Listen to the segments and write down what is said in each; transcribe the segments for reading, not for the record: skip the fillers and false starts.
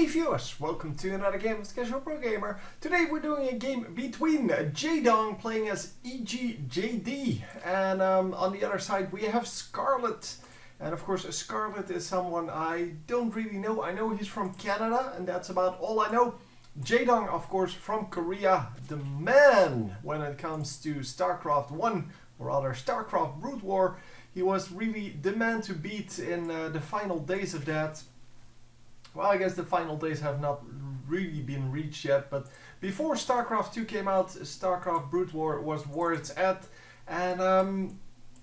Hey viewers, welcome to another game of Casual Pro Gamer. Today we're doing a game between Jaedong playing as ZvZ and on the other side we have Scarlet. And of course Scarlet is someone I don't really know. I know he's from Canada and that's about all I know. Jaedong, of course, from Korea, the man when it comes to StarCraft 1, or rather StarCraft Brood War. He was really the man to beat in the final days of that. Well, I guess the final days have not really been reached yet, but before StarCraft 2 came out, StarCraft Brood War was where it's at, and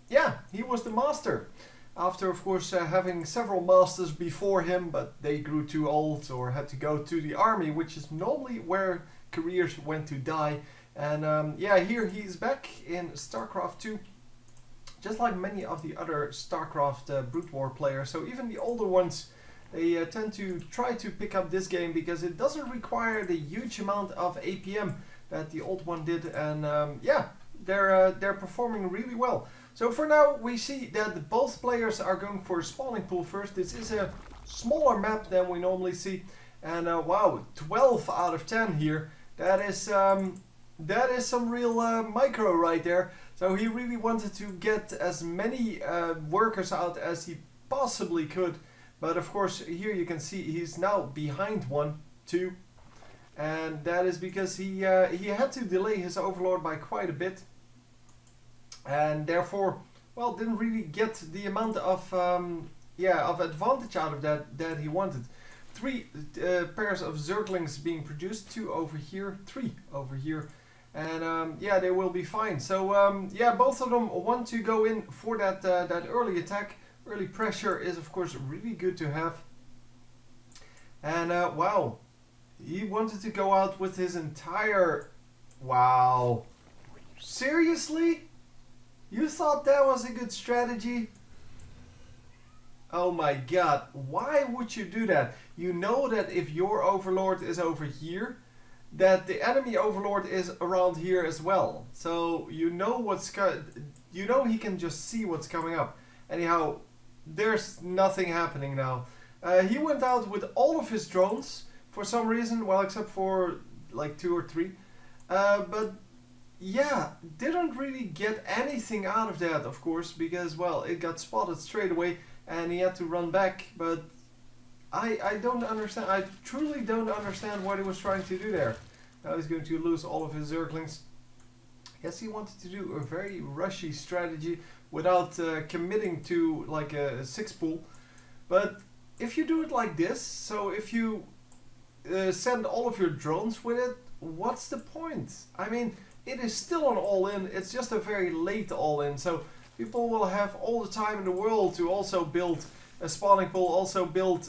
yeah, he was the master. After, of course, having several masters before him, but they grew too old or had to go to the army, which is normally where careers went to die. And yeah, here he's back in StarCraft 2, just like many of the other StarCraft Brood War players. So even the older ones, they tend to try to pick up this game because it doesn't require the huge amount of APM that the old one did, and yeah, they're performing really well. So for now we see that both players are going for a spawning pool first. This is a smaller map than we normally see, and wow, 12 out of 10 here. That is some real micro right there. So he really wanted to get as many workers out as he possibly could. But of course, here you can see he's now behind 1, 2, and that is because he had to delay his overlord by quite a bit, and therefore, well, didn't really get the amount of of advantage out of that he wanted. 3 pairs of Zerglings being produced, 2 over here, 3 over here, and yeah, they will be fine. So yeah, both of them want to go in for that early attack. Early pressure is of course really good to have, and wow, he wanted to go out with his entire, wow, seriously? You thought that was a good strategy? Oh my god, why would you do that? You know that if your overlord is over here, that the enemy overlord is around here as well, so you know he can just see what's coming up. Anyhow, there's nothing happening now. He went out with all of his drones for some reason, well, except for like 2 or 3. But yeah, didn't really get anything out of that, of course, because, well, it got spotted straight away and he had to run back. But I don't understand. I truly don't understand what he was trying to do there. Now he's going to lose all of his Zerglings. Guess he wanted to do a very rushy strategy without committing to like a 6 pool. But if you do it like this, so if you send all of your drones with it, what's the point? I mean, it is still an all-in, it's just a very late all-in, so people will have all the time in the world to also build a spawning pool, also build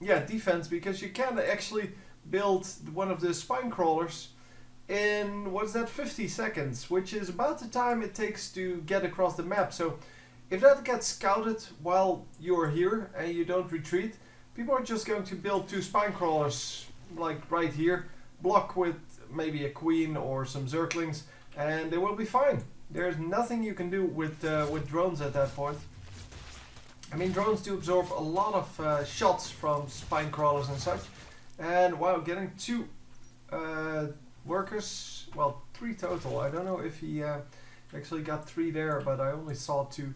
yeah, defense, because you can actually build one of the spine crawlers in, what's that, 50 seconds, which is about the time it takes to get across the map. So if that gets scouted while you're here and you don't retreat, people are just going to build 2 spine crawlers like right here, block with maybe a queen or some Zerglings, and they will be fine. There's nothing you can do with drones at that point. I mean, drones do absorb a lot of shots from spine crawlers and such, and wow, getting 2 workers, well, 3 total. I don't know if he actually got 3 there, but I only saw 2,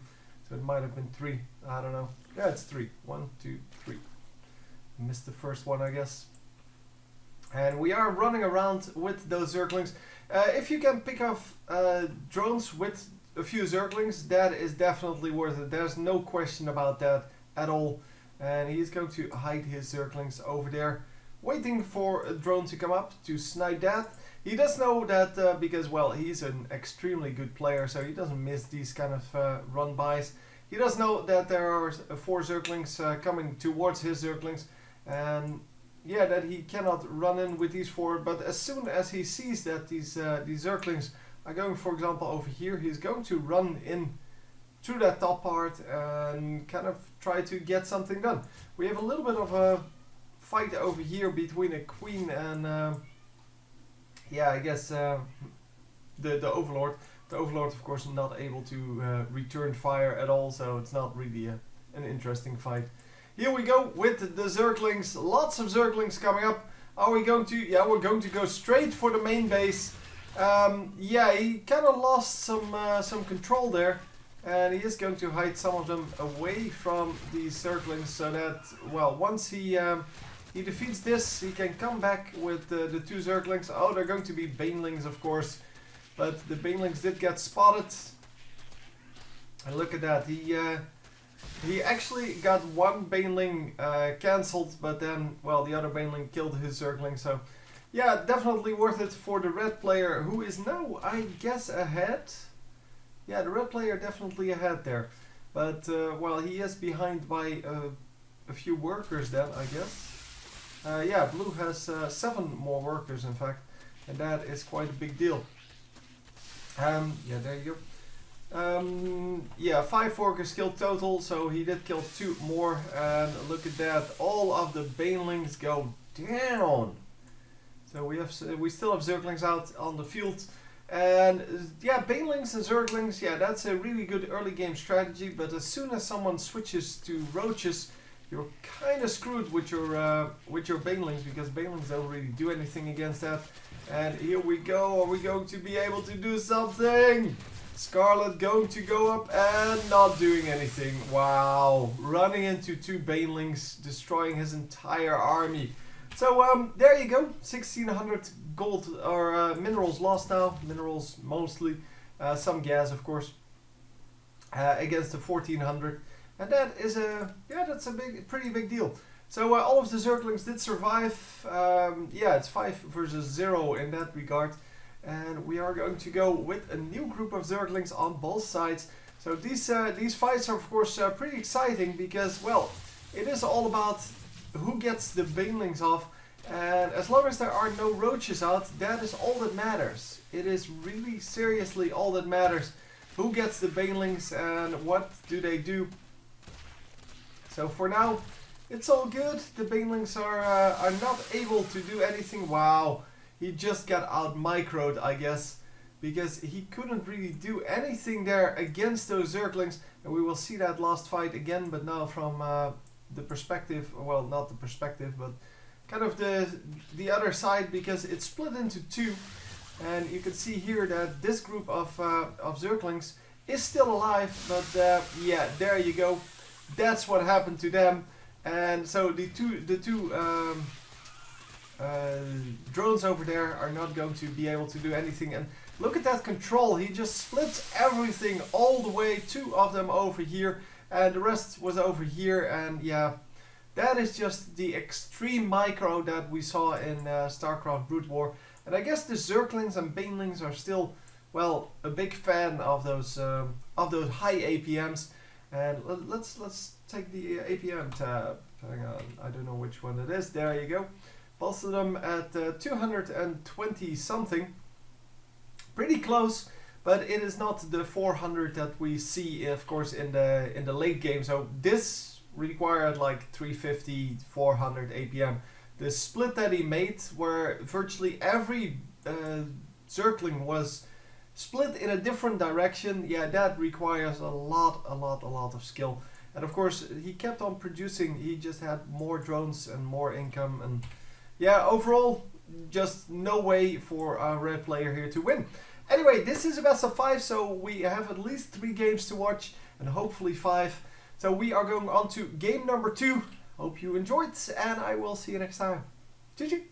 so it might have been 3. I don't know. Yeah, it's 3. 1, 2, 3. Missed the first one, I guess. And we are running around with those Zerglings. If you can pick off drones with a few Zerglings, that is definitely worth it. There's no question about that at all. And he's going to hide his Zerglings over there, waiting for a drone to come up to snipe that. He does know that because, well, he's an extremely good player, so he doesn't miss these kind of run-bys. He does know that there are 4 Zerglings coming towards his Zerglings, and yeah, that he cannot run in with these 4, but as soon as he sees that these Zerglings are going, for example, over here, he's going to run in through that top part and kind of try to get something done. We have a little bit of a fight over here between a queen and yeah, I guess the overlord. The overlord, of course, not able to return fire at all, so it's not really an interesting fight. here we go with the Zerglings. Lots of Zerglings coming up. Are we going to? Yeah, we're going to go straight for the main base. Yeah, he kind of lost some control there, and he is going to hide some of them away from these Zerglings, so that, well, once he defeats this, he can come back with the two Zerglings. Oh, they're going to be Banelings, of course, but the Banelings did get spotted. And look at that, he actually got one Baneling cancelled, but then, well, the other Baneling killed his Zergling, so yeah, definitely worth it for the red player, who is now, I guess, ahead. Yeah, the red player definitely ahead there, but, well, he is behind by a few workers then, I guess. Yeah, blue has 7 more workers, in fact, and that is quite a big deal. Yeah, there you go. Yeah, 5 workers killed total, so he did kill 2 more, and look at that, all of the Banelings go down. So we still have Zerglings out on the field, and yeah, Banelings and Zerglings, yeah, that's a really good early game strategy, but as soon as someone switches to Roaches, you're kind of screwed with your Banelings, because Banelings don't really do anything against that. And here we go, are we going to be able to do something? Scarlet going to go up and not doing anything. Wow, running into 2 Banelings, destroying his entire army. So there you go, 1600 gold or minerals lost now. Minerals mostly, some gas of course, against the 1400, and that is that's a pretty big deal. So all of the Zerglings did survive. Yeah, it's 5 versus 0 in that regard. And we are going to go with a new group of Zerglings on both sides. So these fights are of course pretty exciting, because, well, it is all about who gets the Banelings off. And as long as there are no Roaches out, that is all that matters. It is really seriously all that matters. Who gets the Banelings and what do they do? So for now, it's all good. The Banelings are not able to do anything. Wow. He just got out-microed, I guess, because he couldn't really do anything there against those Zerglings. And we will see that last fight again, but now from the perspective, well, not the perspective, but kind of the other side, because it's split into 2. And you can see here that this group of Zerglings is still alive, but yeah, there you go. That's what happened to them. And so the two drones over there are not going to be able to do anything. And look at that control, he just splits everything all the way, 2 of them over here and the rest was over here. And yeah, that is just the extreme micro that we saw in StarCraft Brood War. And I guess the Zerglings and Banelings are still, well, a big fan of those high APMs. And let's take the APM tab. Hang on, I don't know which one it is. There you go. Both of them at 220 something. Pretty close, but it is not the 400 that we see, of course, in the late game. So this required like 350, 400 APM. The split that he made, where virtually every Zergling was split in a different direction, yeah, that requires a lot of skill. And of course, he kept on producing. He just had more drones and more income, and yeah, overall, just no way for a red player here to win. Anyway, this is a best of 5, so we have at least 3 games to watch, and hopefully 5. So we are going on to game number 2. Hope you enjoyed, and I will see you next time. GG!